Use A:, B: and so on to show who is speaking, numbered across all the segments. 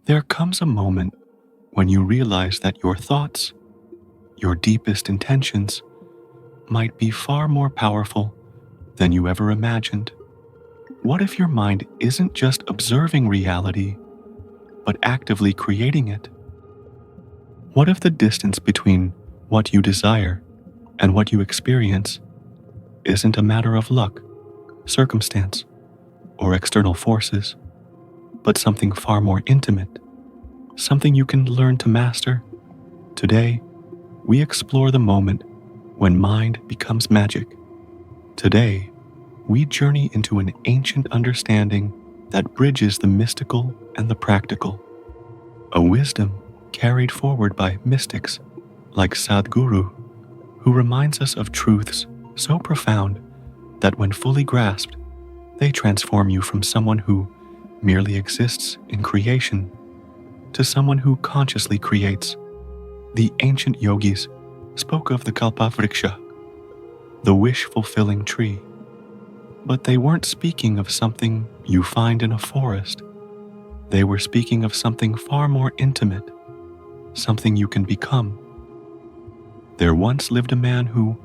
A: There comes a moment when you realize that your thoughts, your deepest intentions, might be far more powerful than you ever imagined. What if your mind isn't just observing reality, but actively creating it? What if the distance between what you desire and what you experience isn't a matter of luck, circumstance, or external forces, but something far more intimate, something you can learn to master? Today, we explore the moment when mind becomes magic. Today, we journey into an ancient understanding that bridges the mystical and the practical, a wisdom carried forward by mystics like Sadhguru, who reminds us of truths so profound that when fully grasped, they transform you from someone who merely exists in creation to someone who consciously creates. The ancient yogis spoke of the Kalpavriksha, the wish-fulfilling tree, but they weren't speaking of something you find in a forest. They were speaking of something far more intimate, something you can become. There once lived a man who,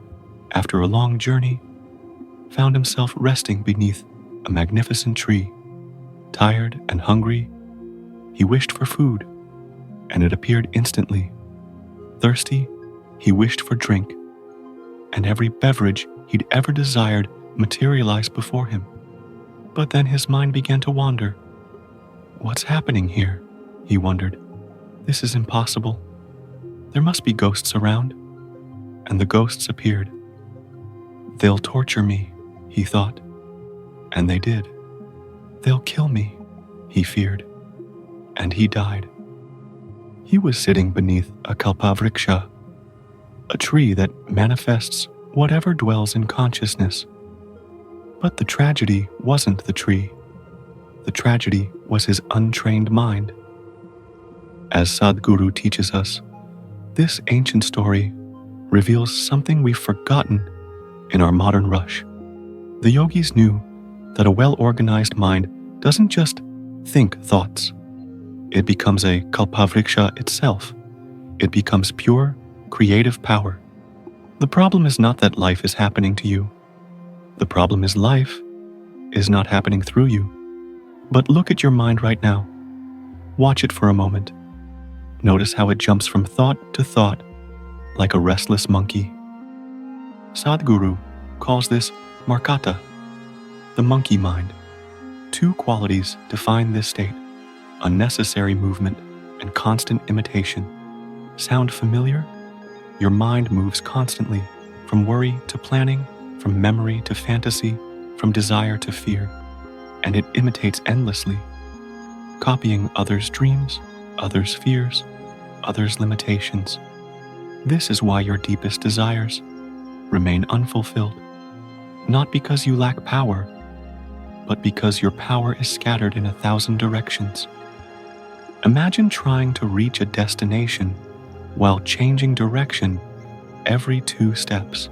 A: after a long journey, found himself resting beneath a magnificent tree. Tired and hungry, he wished for food, and it appeared instantly. Thirsty, he wished for drink, and every beverage he'd ever desired materialized before him. But then his mind began to wander. What's happening here? He wondered. This is impossible. There must be ghosts around. And the ghosts appeared. They'll torture me, he thought. And they did. They'll kill me, he feared. And he died. He was sitting beneath a Kalpavriksha, a tree that manifests whatever dwells in consciousness. But the tragedy wasn't the tree. The tragedy was his untrained mind. As Sadhguru teaches us, this ancient story reveals something we've forgotten in our modern rush. The yogis knew that a well-organized mind doesn't just think thoughts. It becomes a Kalpavriksha itself. It becomes pure, creative power. The problem is not that life is happening to you. The problem is life is not happening through you. But look at your mind right now. Watch it for a moment. Notice how it jumps from thought to thought like a restless monkey. Sadhguru calls this markata, the monkey mind. Two qualities define this state: unnecessary movement and constant imitation. Sound familiar? Your mind moves constantly, from worry to planning, from memory to fantasy, from desire to fear, and it imitates endlessly, copying others' dreams, others' fears, others' limitations. This is why your deepest desires remain unfulfilled, not because you lack power, but because your power is scattered in 1,000 directions. Imagine trying to reach a destination while changing direction every 2 steps.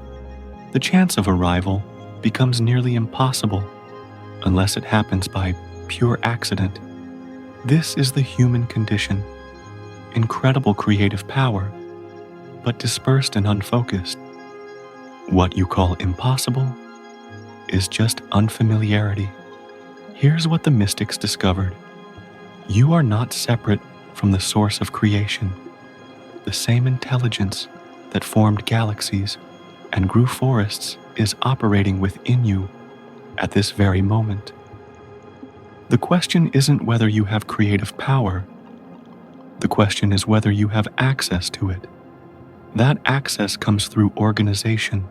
A: The chance of arrival becomes nearly impossible unless it happens by pure accident. This is the human condition. Incredible creative power, but dispersed and unfocused. What you call impossible is just unfamiliarity. Here's what the mystics discovered. You are not separate from the source of creation. The same intelligence that formed galaxies and grew forests is operating within you at this very moment. The question isn't whether you have creative power. The question is whether you have access to it. That access comes through organization,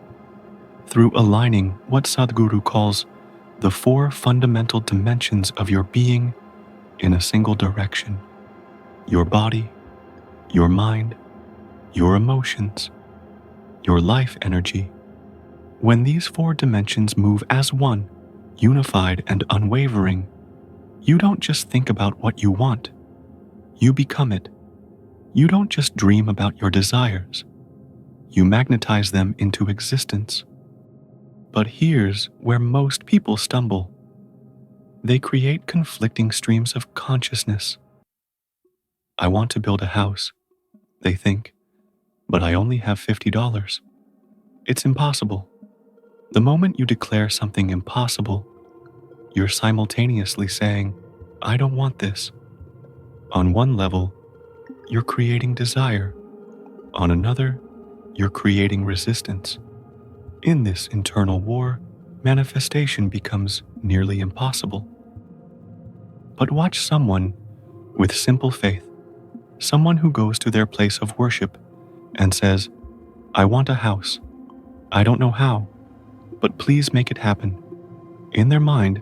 A: through aligning what Sadhguru calls the 4 fundamental dimensions of your being in a single direction: your body, your mind, your emotions, your life energy. When these 4 dimensions move as one, unified and unwavering, you don't just think about what you want, you become it. You don't just dream about your desires, you magnetize them into existence. But here's where most people stumble. They create conflicting streams of consciousness. I want to build a house, they think, but I only have $50. It's impossible. The moment you declare something impossible, you're simultaneously saying, I don't want this. On one level, you're creating desire. On another, you're creating resistance. In this internal war, manifestation becomes nearly impossible. But watch someone with simple faith, someone who goes to their place of worship and says, I want a house. I don't know how, but please make it happen. In their mind,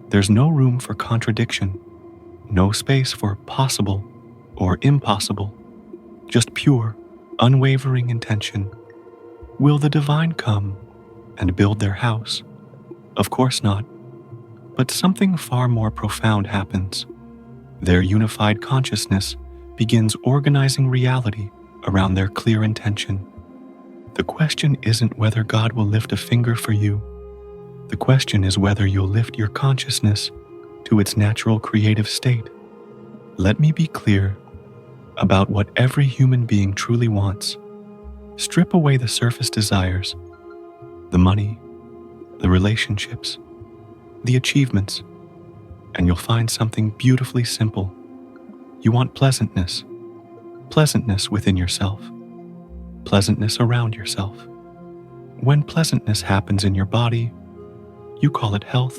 A: there's no room for contradiction, no space for possible or impossible, just pure, unwavering intention. Will the divine come and build their house? Of course not. But something far more profound happens. Their unified consciousness begins organizing reality around their clear intention. The question isn't whether God will lift a finger for you. The question is whether you'll lift your consciousness to its natural creative state. Let me be clear about what every human being truly wants. Strip away the surface desires, the money, the relationships, the achievements, and you'll find something beautifully simple. You want pleasantness, pleasantness within yourself, pleasantness around yourself. When pleasantness happens in your body, you call it health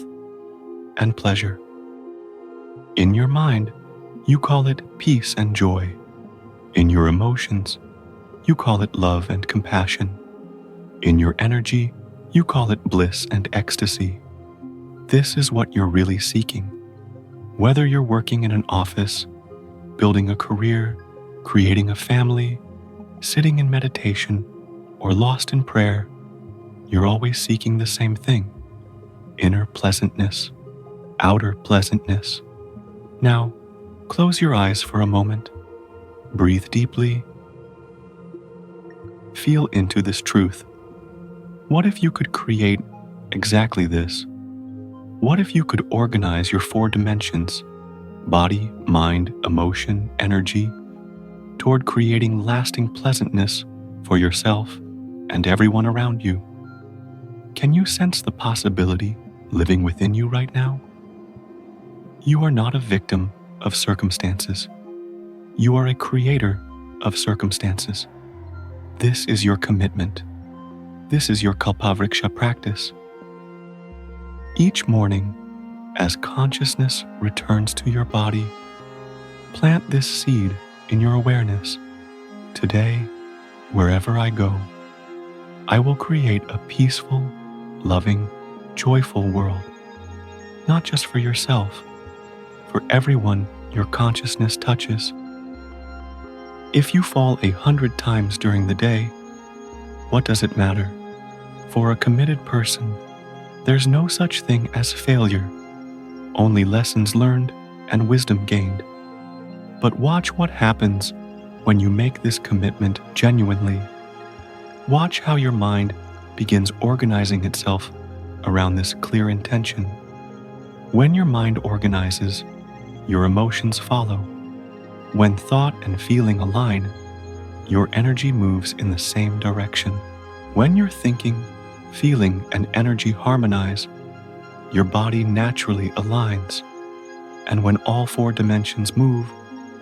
A: and pleasure. In your mind, you call it peace and joy. In your emotions, you call it love and compassion. In your energy, you call it bliss and ecstasy. This is what you're really seeking. Whether you're working in an office, building a career, creating a family, sitting in meditation, or lost in prayer, you're always seeking the same thing: inner pleasantness, outer pleasantness. Now, close your eyes for a moment. Breathe deeply. Feel into this truth. What if you could create exactly this? What if you could organize your 4 dimensions, body, mind, emotion, energy, toward creating lasting pleasantness for yourself and everyone around you? Can you sense the possibility living within you right now? You are not a victim of circumstances. You are a creator of circumstances. This is your commitment. This is your Kalpavriksha practice. Each morning, as consciousness returns to your body, plant this seed in your awareness. Today, wherever I go, I will create a peaceful, loving, joyful world, not just for yourself, for everyone your consciousness touches. If you fall 100 times during the day, what does it matter? For a committed person, there's no such thing as failure, only lessons learned and wisdom gained. But watch what happens when you make this commitment genuinely. Watch how your mind begins organizing itself around this clear intention. When your mind organizes, your emotions follow. When thought and feeling align, your energy moves in the same direction. When your thinking, feeling, and energy harmonize, your body naturally aligns. And when all 4 dimensions move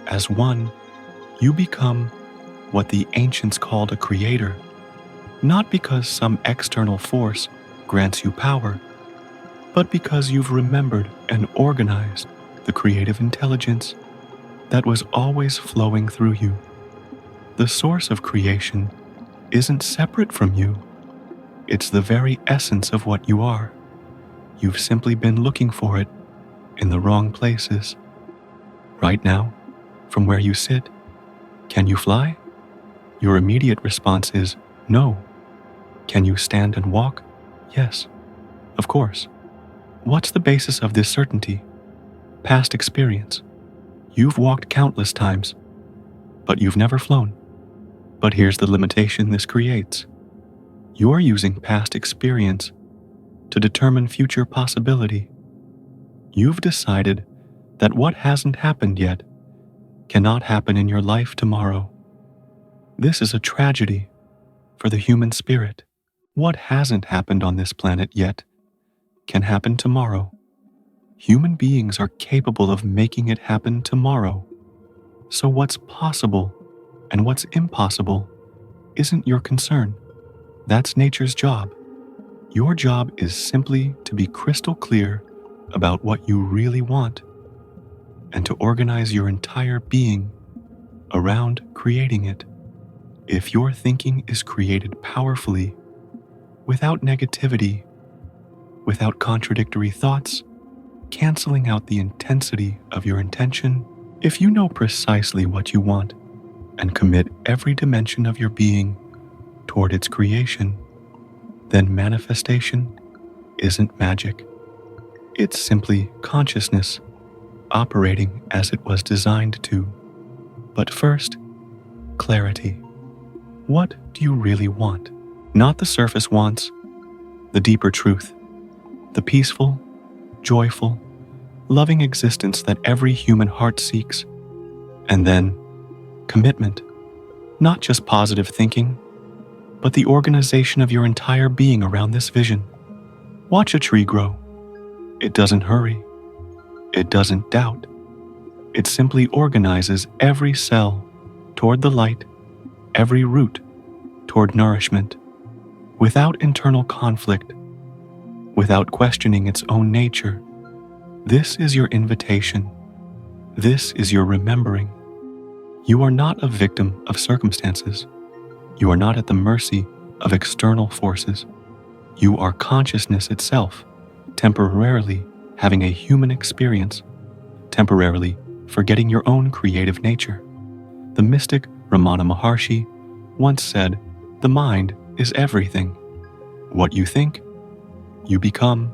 A: as one, you become what the ancients called a creator, not because some external force grants you power, but because you've remembered and organized the creative intelligence that was always flowing through you. The source of creation isn't separate from you. It's the very essence of what you are. You've simply been looking for it in the wrong places. Right now, from where you sit, can you fly? Your immediate response is no. Can you stand and walk? Yes, of course. What's the basis of this certainty? Past experience. You've walked countless times, but you've never flown. But here's the limitation this creates. You're using past experience to determine future possibility. You've decided that what hasn't happened yet cannot happen in your life tomorrow. This is a tragedy for the human spirit. What hasn't happened on this planet yet can happen tomorrow. Human beings are capable of making it happen tomorrow. So what's possible and what's impossible isn't your concern. That's nature's job. Your job is simply to be crystal clear about what you really want and to organize your entire being around creating it. If your thinking is created powerfully, without negativity, without contradictory thoughts, canceling out the intensity of your intention, if you know precisely what you want and commit every dimension of your being toward its creation, then manifestation isn't magic. It's simply consciousness operating as it was designed to. But first, clarity. What do you really want? Not the surface wants, the deeper truth, the peaceful, joyful, loving existence that every human heart seeks. And then, commitment. Not just positive thinking, but the organization of your entire being around this vision. Watch a tree grow. It doesn't hurry. It doesn't doubt. It simply organizes every cell toward the light, every root toward nourishment, without internal conflict, without questioning its own nature. This is your invitation. This is your remembering. You are not a victim of circumstances. You are not at the mercy of external forces. You are consciousness itself, temporarily having a human experience, temporarily forgetting your own creative nature. The mystic Ramana Maharshi once said, "The mind is everything. What you think, you become."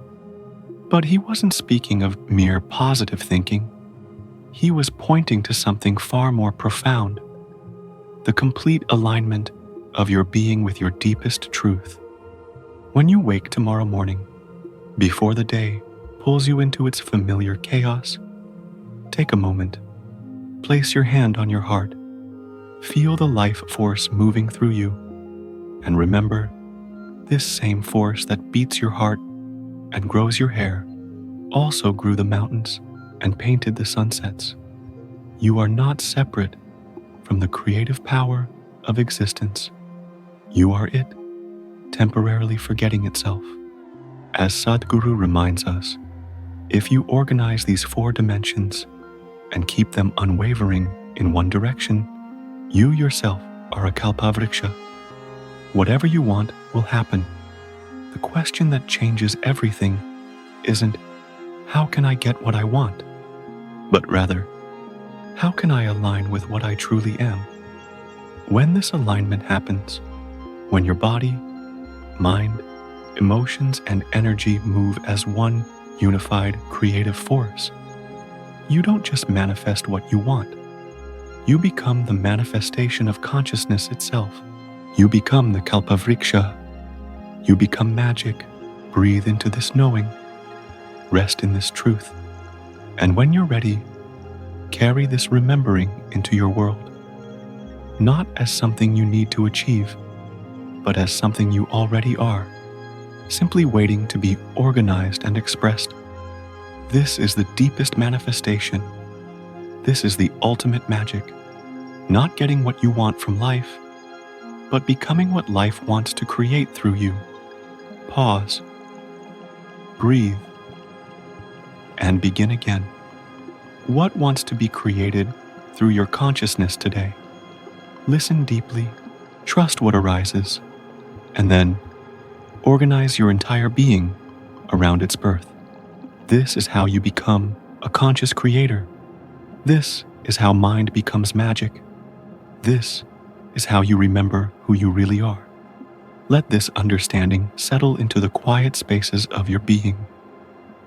A: But he wasn't speaking of mere positive thinking. He was pointing to something far more profound, the complete alignment of your being with your deepest truth. When you wake tomorrow morning, before the day pulls you into its familiar chaos, take a moment, place your hand on your heart, feel the life force moving through you, and remember, this same force that beats your heart and grows your hair also grew the mountains and painted the sunsets. You are not separate from the creative power of existence. You are it, temporarily forgetting itself. As Sadhguru reminds us, if you organize these 4 dimensions and keep them unwavering in one direction, you yourself are a Kalpavriksha. Whatever you want will happen. The question that changes everything isn't, how can I get what I want? But rather, how can I align with what I truly am? When this alignment happens, when your body, mind, emotions, and energy move as one unified creative force, you don't just manifest what you want. You become the manifestation of consciousness itself. You become the Kalpavriksha. You become magic. Breathe into this knowing. Rest in this truth. And when you're ready, carry this remembering into your world. Not as something you need to achieve, but as something you already are, simply waiting to be organized and expressed. This is the deepest manifestation. This is the ultimate magic. Not getting what you want from life, but becoming what life wants to create through you. Pause. Breathe. And begin again. What wants to be created through your consciousness today? Listen deeply, trust what arises, and then organize your entire being around its birth. This is how you become a conscious creator. This is how mind becomes magic. This is how you remember who you really are. Let this understanding settle into the quiet spaces of your being.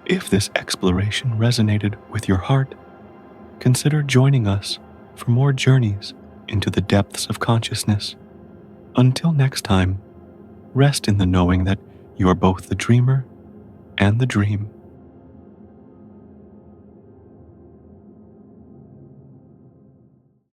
A: If this exploration resonated with your heart, consider joining us for more journeys into the depths of consciousness. Until next time, rest in the knowing that you are both the dreamer and the dream.